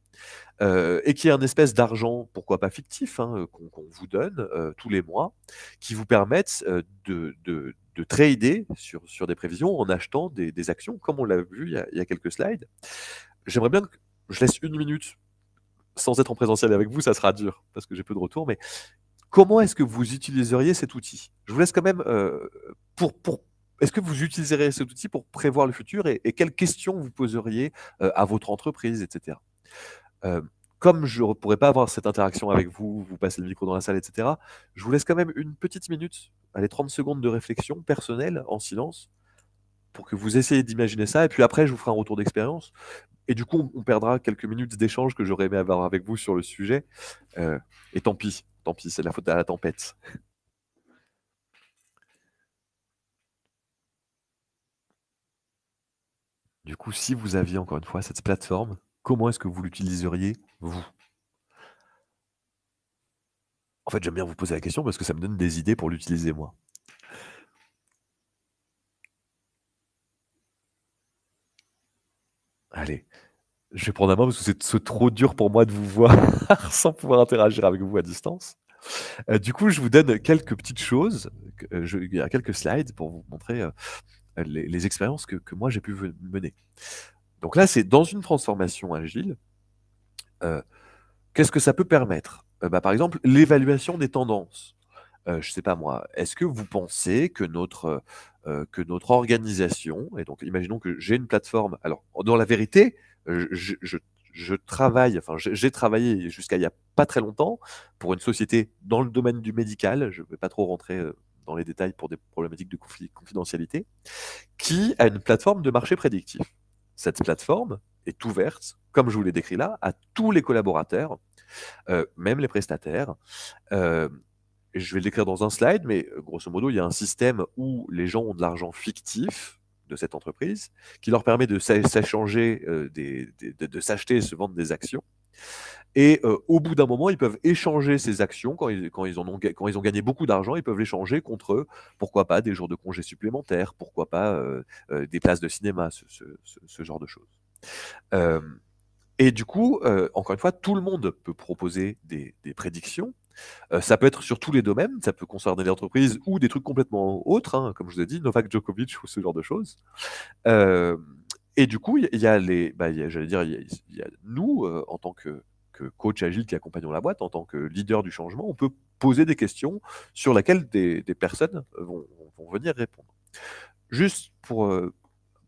et qu'il y ait un espèce d'argent, pourquoi pas fictif, hein, qu'on vous donne tous les mois, qui vous permettent de trader sur des prévisions en achetant des actions, comme on l'a vu il y a quelques slides. J'aimerais bien que je laisse une minute sans être en présentiel avec vous, ça sera dur parce que j'ai peu de retour, mais comment est-ce que vous utiliseriez cet outil? Je vous laisse quand même pour est-ce que vous utiliserez cet outil pour prévoir le futur et quelles questions vous poseriez à votre entreprise, etc. Euh, Comme je ne pourrais pas avoir cette interaction avec vous, vous passez le micro dans la salle, etc., je vous laisse quand même une petite minute, allez, 30 secondes de réflexion personnelle en silence pour que vous essayiez d'imaginer ça. Et puis après, je vous ferai un retour d'expérience. Et du coup, on perdra quelques minutes d'échange que j'aurais aimé avoir avec vous sur le sujet. Euh, et tant pis, c'est la faute à la tempête. Du coup, si vous aviez encore une fois cette plateforme, comment est-ce que vous l'utiliseriez, vous? En fait, j'aime bien vous poser la question parce que ça me donne des idées pour l'utiliser, moi. Allez, je vais prendre la main parce que c'est trop dur pour moi de vous voir sans pouvoir interagir avec vous à distance. Du coup, je vous donne quelques petites choses. Il y a quelques slides pour vous montrer les expériences que moi j'ai pu mener. Donc là, c'est dans une transformation agile. euh, Qu'est-ce que ça peut permettre? Par exemple, l'évaluation des tendances. Je ne sais pas moi, est-ce que vous pensez que notre organisation, et donc imaginons que j'ai une plateforme, alors dans la vérité, je travaille, enfin j'ai travaillé jusqu'à il n'y a pas très longtemps pour une société dans le domaine du médical, je ne vais pas trop rentrer dans les détails pour des problématiques de confidentialité, qui a une plateforme de marché prédictif. Cette plateforme est ouverte, comme je vous l'ai décrit là, à tous les collaborateurs, même les prestataires. Euh, je vais l'écrire dans un slide, mais grosso modo, il y a un système où les gens ont de l'argent fictif de cette entreprise, qui leur permet de s'échanger, de s'acheter et se vendre des actions. Et au bout d'un moment, ils peuvent échanger ces actions quand ils ont gagné beaucoup d'argent, ils peuvent l'échanger contre, pourquoi pas, des jours de congés supplémentaires, pourquoi pas des places de cinéma, ce genre de choses. Euh, et du coup, encore une fois, tout le monde peut proposer des prédictions. Ça peut être sur tous les domaines, ça peut concerner les entreprises ou des trucs complètement autres, hein, comme je vous ai dit, Novak Djokovic ou ce genre de choses. Euh, et du coup, il y a j'allais dire, il y a nous, en tant que coach agile qui accompagnons la boîte, en tant que leader du changement, on peut poser des questions sur lesquelles des personnes vont venir répondre. Juste pour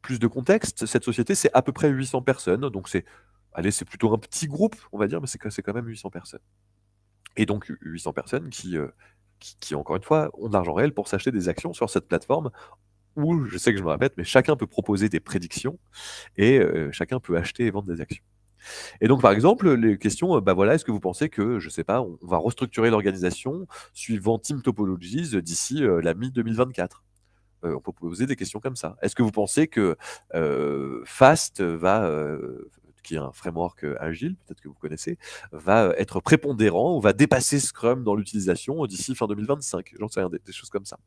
plus de contexte, cette société, c'est à peu près 800 personnes, donc allez, c'est plutôt un petit groupe, on va dire, mais c'est quand même 800 personnes. Et donc 800 personnes qui, encore une fois, ont de l'argent réel pour s'acheter des actions sur cette plateforme où, je sais que je me répète, mais chacun peut proposer des prédictions et chacun peut acheter et vendre des actions. Et donc, par exemple, les questions, voilà, est-ce que vous pensez que, je sais pas, on va restructurer l'organisation suivant Team Topologies d'ici la mi-2024? On peut poser des questions comme ça. Est-ce que vous pensez que Fast qui est un framework agile, peut-être que vous connaissez, va être prépondérant ou va dépasser Scrum dans l'utilisation d'ici fin 2025? J'en sais rien, des choses comme ça.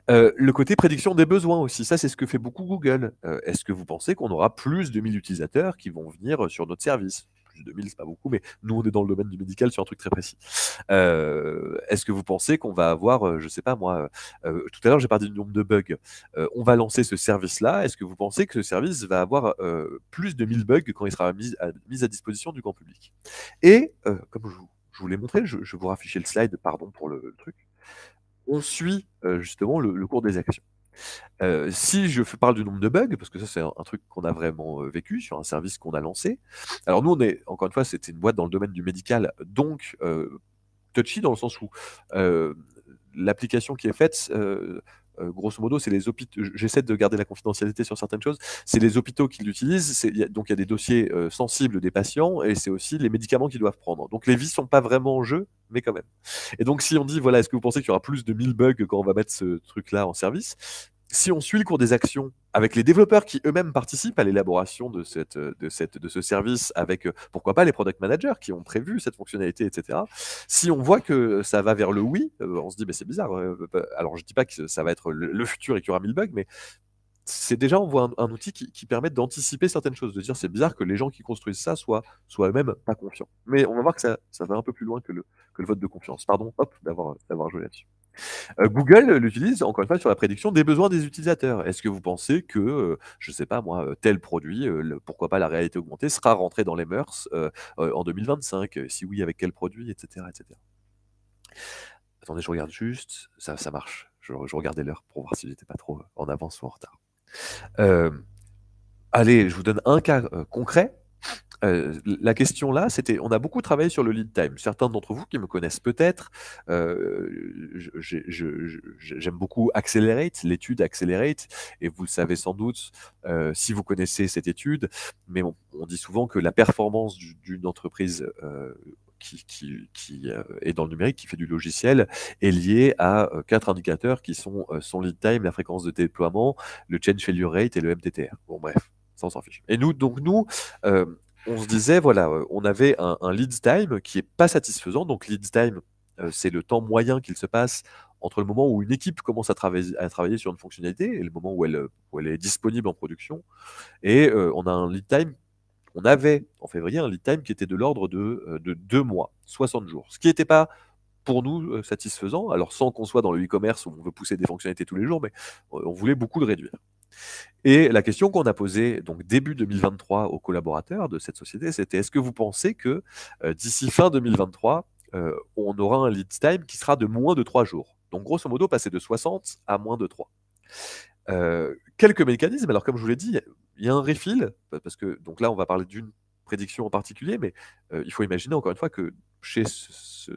Le côté prédiction des besoins aussi, ça c'est ce que fait beaucoup Google. Est-ce que vous pensez qu'on aura plus de 1000 utilisateurs qui vont venir sur notre service? Plus de 1000, c'est pas beaucoup, mais nous on est dans le domaine du médical sur un truc très précis. Est-ce que vous pensez qu'on va avoir, je sais pas moi, tout à l'heure j'ai parlé du nombre de bugs. On va lancer ce service-là. Est-ce que vous pensez que ce service va avoir plus de 1000 bugs quand il sera mis à disposition du grand public? Et comme je vous l'ai montré, je vous rafficher le slide, pardon pour le truc. On suit justement le cours des actions. Si parle du nombre de bugs, parce que ça c'est un truc qu'on a vraiment vécu sur un service qu'on a lancé. Alors nous on est, encore une fois, c'était une boîte dans le domaine du médical, donc touchy dans le sens où l'application qui est faite grosso modo, c'est les hôpitaux. J'essaie de garder la confidentialité sur certaines choses. C'est les hôpitaux qui l'utilisent. Donc, il y a des dossiers sensibles des patients et c'est aussi les médicaments qu'ils doivent prendre. Donc, les vies sont pas vraiment en jeu, mais quand même. Et donc, si on dit, voilà, est-ce que vous pensez qu'il y aura plus de 1000 bugs quand on va mettre ce truc-là en service? Si on suit le cours des actions avec les développeurs qui eux-mêmes participent à l'élaboration de ce service, avec pourquoi pas les product managers qui ont prévu cette fonctionnalité, etc. Si on voit que ça va vers le oui, on se dit c'est bizarre. Alors je dis pas que ça va être le futur et qu'il y aura 1000 bugs, mais c'est déjà on voit un outil qui permet d'anticiper certaines choses, de dire c'est bizarre que les gens qui construisent ça soient eux-mêmes pas confiants. Mais on va voir que ça va un peu plus loin que le vote de confiance. Pardon, hop, d'avoir joué là-dessus. Google l'utilise encore une fois sur la prédiction des besoins des utilisateurs. Est-ce que vous pensez que, je ne sais pas moi, tel produit, pourquoi pas la réalité augmentée, sera rentré dans les mœurs en 2025? Si oui, avec quel produit, etc., etc. Attendez, je regarde juste. Ça marche. Je regardais l'heure pour voir si j'étais pas trop en avance ou en retard. Allez, je vous donne un cas concret. La question là, c'était, on a beaucoup travaillé sur le lead time. Certains d'entre vous qui me connaissent peut-être, j'aime beaucoup Accelerate, l'étude Accelerate, et vous le savez sans doute si vous connaissez cette étude, mais on dit souvent que la performance d'une entreprise qui est dans le numérique, qui fait du logiciel, est liée à 4 indicateurs qui sont son lead time, la fréquence de déploiement, le change failure rate et le MTTR. Bon bref, ça on s'en fiche. Et nous, on se disait, voilà, on avait un lead time qui est pas satisfaisant. Donc, lead time, c'est le temps moyen qu'il se passe entre le moment où une équipe commence à travailler sur une fonctionnalité et le moment où elle est disponible en production. Et on a un lead time, on avait en février un lead time qui était de l'ordre de 2 mois, 60 jours. Ce qui n'était pas pour nous satisfaisant, alors sans qu'on soit dans le e-commerce où on veut pousser des fonctionnalités tous les jours, mais on voulait beaucoup le réduire. Et la question qu'on a posée donc début 2023 aux collaborateurs de cette société, c'était est-ce que vous pensez que d'ici fin 2023, on aura un lead time qui sera de moins de 3 jours? Donc grosso modo, passer de 60 à moins de 3. Quelques mécanismes. Alors comme je vous l'ai dit, il y a un refill, parce que donc là on va parler d'une prédiction en particulier, mais il faut imaginer encore une fois que chez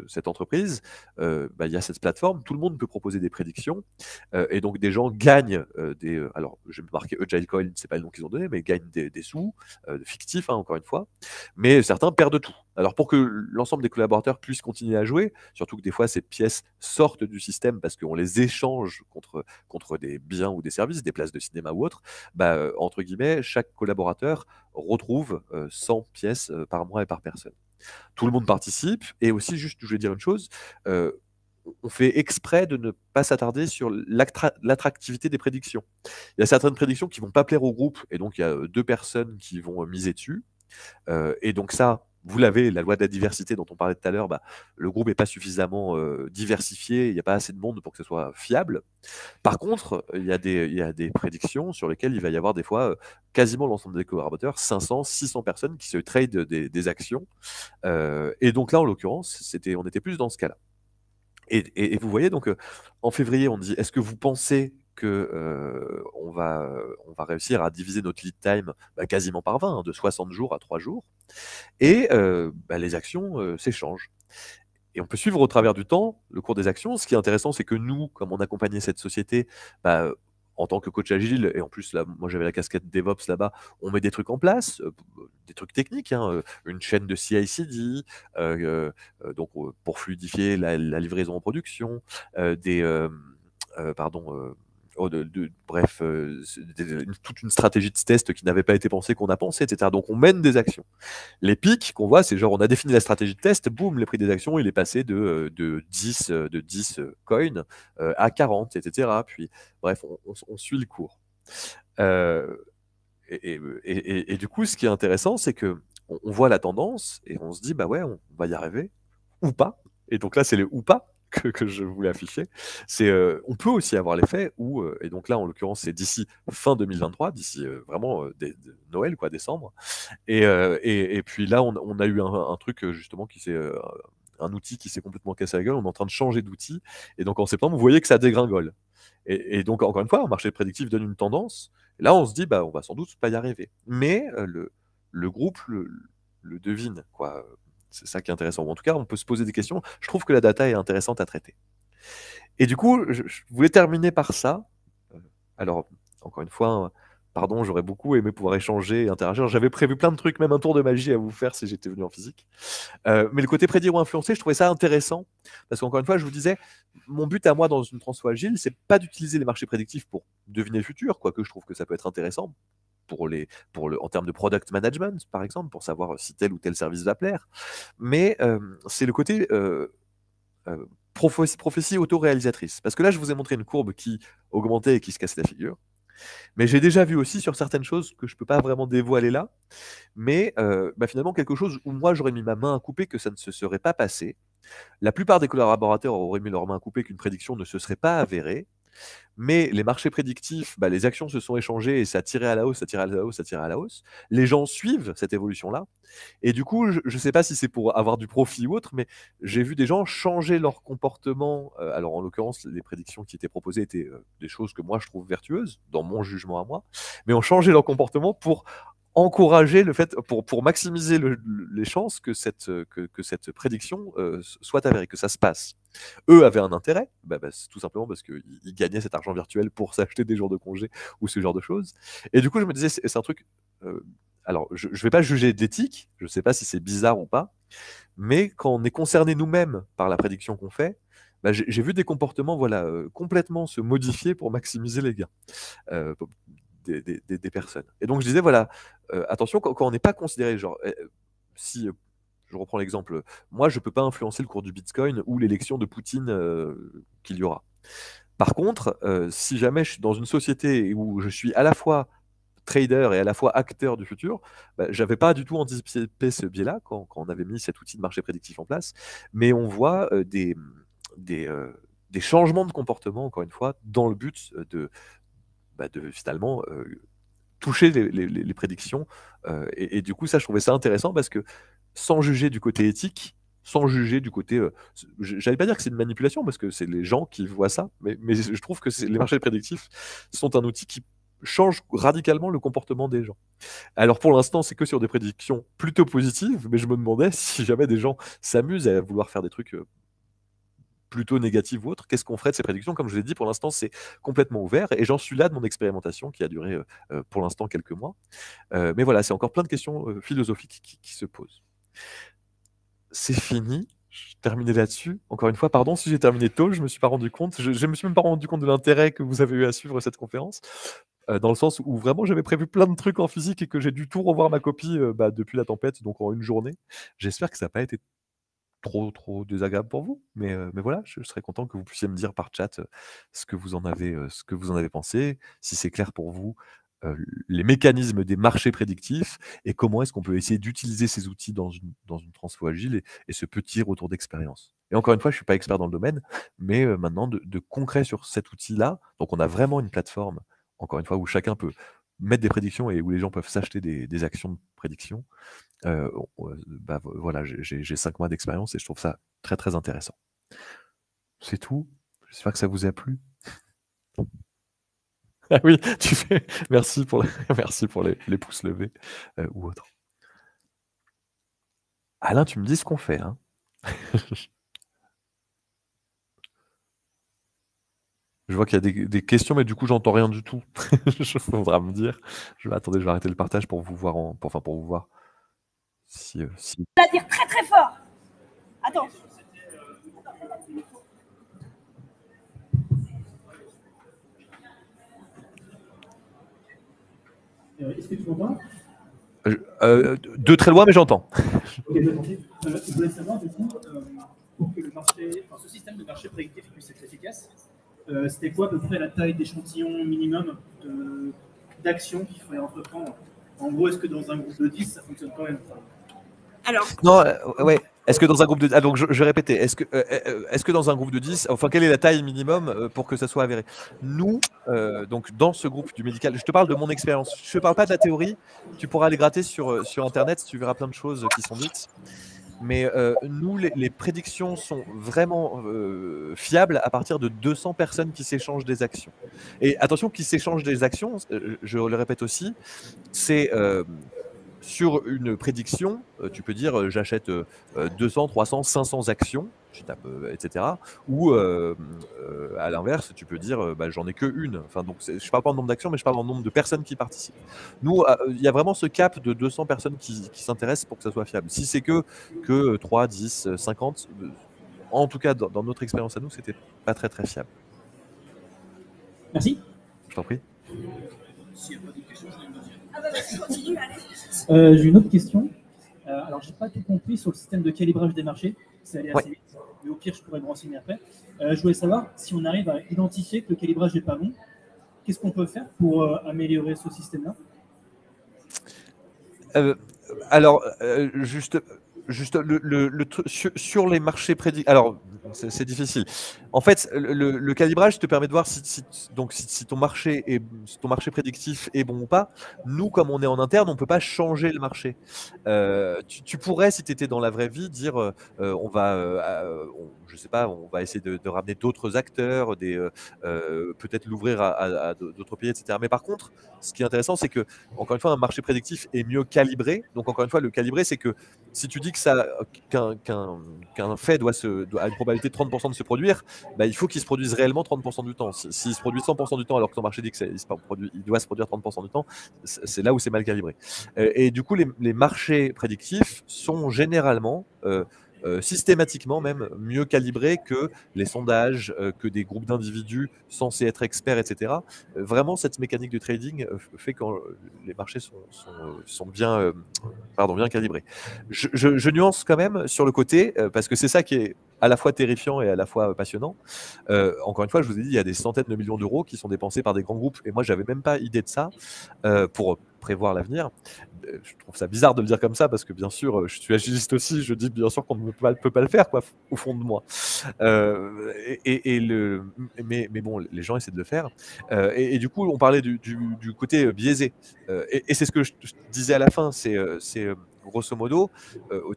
cette entreprise, il y a cette plateforme, tout le monde peut proposer des prédictions, et donc des gens gagnent alors je vais marquer Agile Coin, c'est pas le nom qu'ils ont donné, mais gagnent des sous, fictifs, hein, encore une fois, mais certains perdent tout. Alors pour que l'ensemble des collaborateurs puissent continuer à jouer, surtout que des fois ces pièces sortent du système parce qu'on les échange contre des biens ou des services, des places de cinéma ou autres, entre guillemets, chaque collaborateur retrouve 100 pièces par mois et par personne. Tout le monde participe et aussi, juste, je voulais dire une chose, on fait exprès de ne pas s'attarder sur l'attractivité des prédictions. Il y a certaines prédictions qui vont pas plaire au groupe et donc il y a 2 personnes qui vont miser dessus. Et donc ça, vous l'avez, la loi de la diversité dont on parlait tout à l'heure, le groupe n'est pas suffisamment diversifié, il n'y a pas assez de monde pour que ce soit fiable. Par contre, il y a des prédictions sur lesquelles il va y avoir des fois quasiment l'ensemble des collaborateurs, 500, 600 personnes qui se trade des actions. Et donc là, en l'occurrence, on était plus dans ce cas-là. Et vous voyez, donc en février, on dit est-ce que vous pensez que on va réussir à diviser notre lead time quasiment par 20, hein, de 60 jours à 3 jours, et les actions s'échangent. Et on peut suivre au travers du temps le cours des actions. Ce qui est intéressant, c'est que nous, comme on accompagnait cette société, en tant que coach agile, et en plus, là, moi j'avais la casquette DevOps là-bas, on met des trucs en place, des trucs techniques, hein, une chaîne de CI/CD, donc pour fluidifier la livraison en production, bref, toute une stratégie de test qui n'avait pas été pensée, qu'on a pensé, etc. Donc on mène des actions. Les pics qu'on voit, c'est genre on a défini la stratégie de test, boum, le prix des actions, il est passé de 10 coins à 40, etc. Puis bref, on suit le cours. Et du coup, ce qui est intéressant, c'est que on voit la tendance et on se dit, bah ouais, on va y arriver, ou pas. Et donc là, c'est le ou pas que je voulais afficher. C'est, on peut aussi avoir l'effet où, et donc là, en l'occurrence, c'est d'ici fin 2023, d'ici vraiment Noël, quoi, décembre. Et puis là, on a eu un truc justement qui s'est un outil qui s'est complètement cassé la gueule. On est en train de changer d'outil. Et donc en septembre, vous voyez que ça dégringole. Et donc, encore une fois, un marché prédictif donne une tendance. Et là, on se dit, on va sans doute pas y arriver. Mais le groupe le devine, quoi. C'est ça qui est intéressant. Ou en tout cas, on peut se poser des questions. Je trouve que la data est intéressante à traiter. Et du coup, je voulais terminer par ça. Alors, encore une fois, pardon, j'aurais beaucoup aimé pouvoir échanger et interagir. J'avais prévu plein de trucs, même un tour de magie à vous faire si j'étais venu en physique. Mais le côté prédire ou influencer, je trouvais ça intéressant. Parce qu'encore une fois, je vous disais, mon but à moi dans une transfo agile, c'est pas d'utiliser les marchés prédictifs pour deviner le futur, quoique je trouve que ça peut être intéressant en termes de product management, par exemple, pour savoir si tel ou tel service va plaire. Mais c'est le côté prophétie autoréalisatrice. Parce que là, je vous ai montré une courbe qui augmentait et qui se cassait la figure. Mais j'ai déjà vu aussi sur certaines choses que je ne peux pas vraiment dévoiler là, mais finalement quelque chose où moi j'aurais mis ma main à couper que ça ne se serait pas passé. La plupart des collaborateurs auraient mis leur main à couper qu'une prédiction ne se serait pas avérée. Mais les marchés prédictifs, les actions se sont échangées et ça a tiré à la hausse, ça tire à la hausse, ça tire à la hausse. Les gens suivent cette évolution-là. Et du coup, je ne sais pas si c'est pour avoir du profit ou autre, mais j'ai vu des gens changer leur comportement. Alors, en l'occurrence, les prédictions qui étaient proposées étaient des choses que moi je trouve vertueuses, dans mon jugement à moi, mais ont changé leur comportement pour encourager le fait, pour maximiser les chances que cette prédiction soit avérée, que ça se passe. Eux avaient un intérêt, c'est tout simplement parce qu'ils gagnaient cet argent virtuel pour s'acheter des jours de congé ou ce genre de choses. Et du coup, je me disais, c'est un truc. Alors, je ne vais pas juger d'éthique, je ne sais pas si c'est bizarre ou pas, mais quand on est concerné nous-mêmes par la prédiction qu'on fait, j'ai vu des comportements complètement se modifier pour maximiser les gains des personnes. Et donc, je disais, voilà, attention, quand on n'est pas considéré, genre, si je reprends l'exemple, moi, je ne peux pas influencer le cours du Bitcoin ou l'élection de Poutine qu'il y aura. Par contre, si jamais je suis dans une société où je suis à la fois trader et à la fois acteur du futur, je n'avais pas du tout anticipé ce biais-là quand on avait mis cet outil de marché prédictif en place, mais on voit des changements de comportement, encore une fois, dans le but de finalement toucher les prédictions. Et du coup, ça, je trouvais ça intéressant parce que sans juger du côté éthique, sans juger du côté. J'allais pas dire que c'est une manipulation parce que c'est les gens qui voient ça, mais je trouve que les marchés prédictifs sont un outil qui change radicalement le comportement des gens. Alors pour l'instant, c'est que sur des prédictions plutôt positives, mais je me demandais si jamais des gens s'amusent à vouloir faire des trucs plutôt négative ou autre, qu'est-ce qu'on ferait de ces prédictions? Comme je vous l'ai dit, pour l'instant, c'est complètement ouvert et j'en suis là de mon expérimentation qui a duré pour l'instant quelques mois. Mais voilà, c'est encore plein de questions philosophiques qui se posent. C'est fini. Je terminais là-dessus. Encore une fois, pardon si j'ai terminé tôt, je ne me suis pas rendu compte. Je ne me suis même pas rendu compte de l'intérêt que vous avez eu à suivre cette conférence. Dans le sens où vraiment j'avais prévu plein de trucs en physique et que j'ai dû tout revoir ma copie depuis la tempête, donc en une journée. J'espère que ça n'a pas été trop désagréable pour vous. Mais voilà, je serais content que vous puissiez me dire par chat ce que vous en avez pensé, si c'est clair pour vous, les mécanismes des marchés prédictifs et comment est-ce qu'on peut essayer d'utiliser ces outils dans une transfo agile et ce petit retour d'expérience. Et encore une fois, je ne suis pas expert dans le domaine, mais maintenant de concret sur cet outil-là. Donc on a vraiment une plateforme, encore une fois, où chacun peut mettre des prédictions et où les gens peuvent s'acheter des actions de prédiction. Voilà, j'ai 5 mois d'expérience et je trouve ça très intéressant. C'est tout. J'espère que ça vous a plu. Ah oui, merci pour les pouces levés ou autres. Alain, tu me dis ce qu'on fait, hein. Je vois qu'il y a des questions, mais du coup, j'entends rien du tout. Il faudra me dire. Attendez, je vais arrêter le partage pour vous voir pour vous voir. Si. La dire très fort. Attends. Est-ce que tu m'entends? De très loin, mais j'entends. Ok, je voulais savoir, du coup, pour que ce système de marché prédictif puisse être efficace, c'était quoi à peu près la taille d'échantillon minimum d'actions qu'il faudrait entreprendre? En gros, est-ce que dans un groupe de 10, ça fonctionne quand même? Alors. Non, ouais. Est-ce que dans un groupe de... donc je vais répéter. Est-ce que dans un groupe de 10, enfin, quelle est la taille minimum pour que ça soit avéré? Nous, donc dans ce groupe du médical, je te parle de mon expérience. Je ne parle pas de la théorie. Tu pourras aller gratter sur Internet, tu verras plein de choses qui sont dites. Mais nous, les prédictions sont vraiment fiables à partir de 200 personnes qui s'échangent des actions. Et attention, qui s'échangent des actions, je le répète aussi, c'est... sur une prédiction, tu peux dire j'achète 200, 300, 500 actions, etc. Ou à l'inverse, tu peux dire bah, j'en ai que une. Enfin, donc, je ne parle pas en nombre d'actions, mais je parle en nombre de personnes qui participent. Nous, il y a vraiment ce cap de 200 personnes qui s'intéressent pour que ça soit fiable. Si c'est que 3, 10, 50, en tout cas, dans notre expérience à nous, c'était pas très très fiable. Merci. Je t'en prie. S'il n'y a pas d'autres questions, j'en ai une deuxième. Ah bah vas-y, continue, allez. J'ai une autre question. Alors, je n'ai pas tout compris sur le système de calibrage des marchés. Ça allait assez vite. Mais au pire, je pourrais me renseigner après. Je voulais savoir si on arrive à identifier que le calibrage n'est pas bon. Qu'est-ce qu'on peut faire pour améliorer ce système-là? Alors, juste sur les marchés prédictifs. Alors, c'est difficile. En fait, le calibrage te permet de voir si ton marché prédictif est bon ou pas. Nous, comme on est en interne, on ne peut pas changer le marché. Tu pourrais, si tu étais dans la vraie vie, dire je sais pas, on va essayer de ramener d'autres acteurs, peut-être l'ouvrir à d'autres pays, etc. Mais par contre, ce qui est intéressant, c'est que, encore une fois, un marché prédictif est mieux calibré. Donc, encore une fois, le calibré, c'est que si tu dis qu'un fait a une probabilité de 30% de se produire, bah, il faut qu'il se produise réellement 30% du temps. S'il se produit 100% du temps alors que ton marché dit qu'il doit se produire 30% du temps, c'est là où c'est mal calibré. Et du coup, les marchés prédictifs sont généralement systématiquement même mieux calibrés que les sondages, que des groupes d'individus censés être experts, etc. Vraiment, cette mécanique de trading fait que les marchés sont bien calibrés. Je nuance quand même sur le côté, parce que c'est ça qui est à la fois terrifiant et à la fois passionnant. Encore une fois, je vous ai dit, il y a des centaines de millions d'euros qui sont dépensés par des grands groupes, et moi, j'avais même pas idée de ça pour prévoir l'avenir. Je trouve ça bizarre de le dire comme ça, parce que bien sûr, je suis agiliste aussi, je dis bien sûr qu'on ne peut pas le faire, quoi, au fond de moi. Mais bon, les gens essaient de le faire. Et du coup, on parlait du côté biaisé. Et c'est ce que je disais à la fin, c'est grosso modo,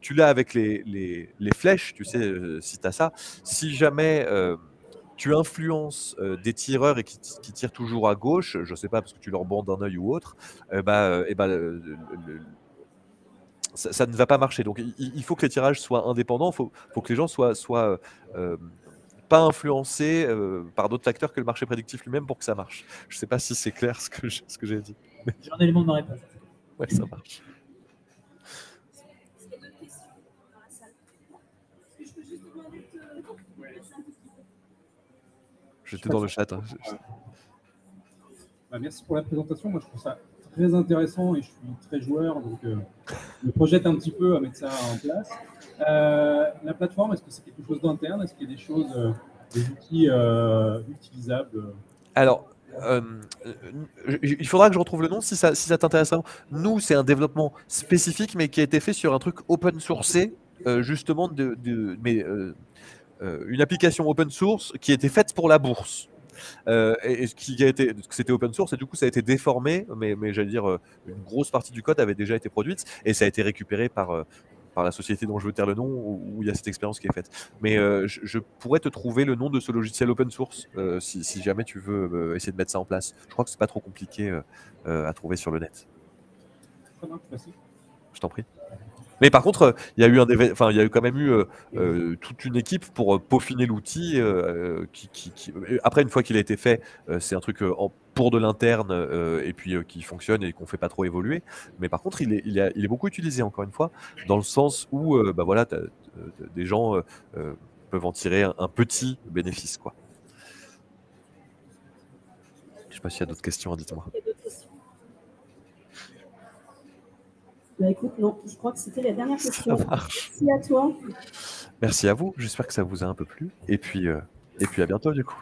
tu l'as avec les flèches, tu sais, si tu as ça, si jamais tu influences des tireurs et qui tirent toujours à gauche, je ne sais pas, parce que tu leur bandes un œil ou autre, ça ne va pas marcher. Donc il faut que les tirages soient indépendants, il faut que les gens soient pas influencés par d'autres facteurs que le marché prédictif lui-même pour que ça marche. Je ne sais pas si c'est clair ce que j'ai dit. J'ai un élément de ma réponse. Ouais, ça marche. Est-ce qu'il y a d'autres questions dans la salle? Est-ce que je peux juste vous demander de passer un peu plus vite? J'étais dans le chat. Hein. Merci pour la présentation. Moi, je trouve ça très intéressant et je suis très joueur, donc je me projette un petit peu à mettre ça en place. La plateforme, est-ce que c'est quelque chose d'interne? Est-ce qu'il y a des choses, des outils utilisables? Alors, il faudra que je retrouve le nom si ça t'intéresse. Nous, c'est un développement spécifique, mais qui a été fait sur un truc open sourcé, justement, une application open source qui était faite pour la bourse. C'était open source et du coup ça a été déformé, mais j'allais dire une grosse partie du code avait déjà été produite et ça a été récupéré par la société dont je veux taire le nom où il y a cette expérience qui est faite. Mais je pourrais te trouver le nom de ce logiciel open source si jamais tu veux essayer de mettre ça en place. Je crois que c'est pas trop compliqué à trouver sur le net. Très bien, merci. Je t'en prie. Mais par contre, il y a eu quand même eu toute une équipe pour peaufiner l'outil. Après, une fois qu'il a été fait, c'est un truc pour de l'interne et puis qui fonctionne et qu'on fait pas trop évoluer. Mais par contre, il est beaucoup utilisé, encore une fois, dans le sens où des gens peuvent en tirer un petit bénéfice, quoi. Je sais pas s'il y a d'autres questions, dites-moi. Bah écoute, non, je crois que c'était la dernière question. Ça marche. Merci à toi. Merci à vous. J'espère que ça vous a un peu plu. Et puis à bientôt, du coup.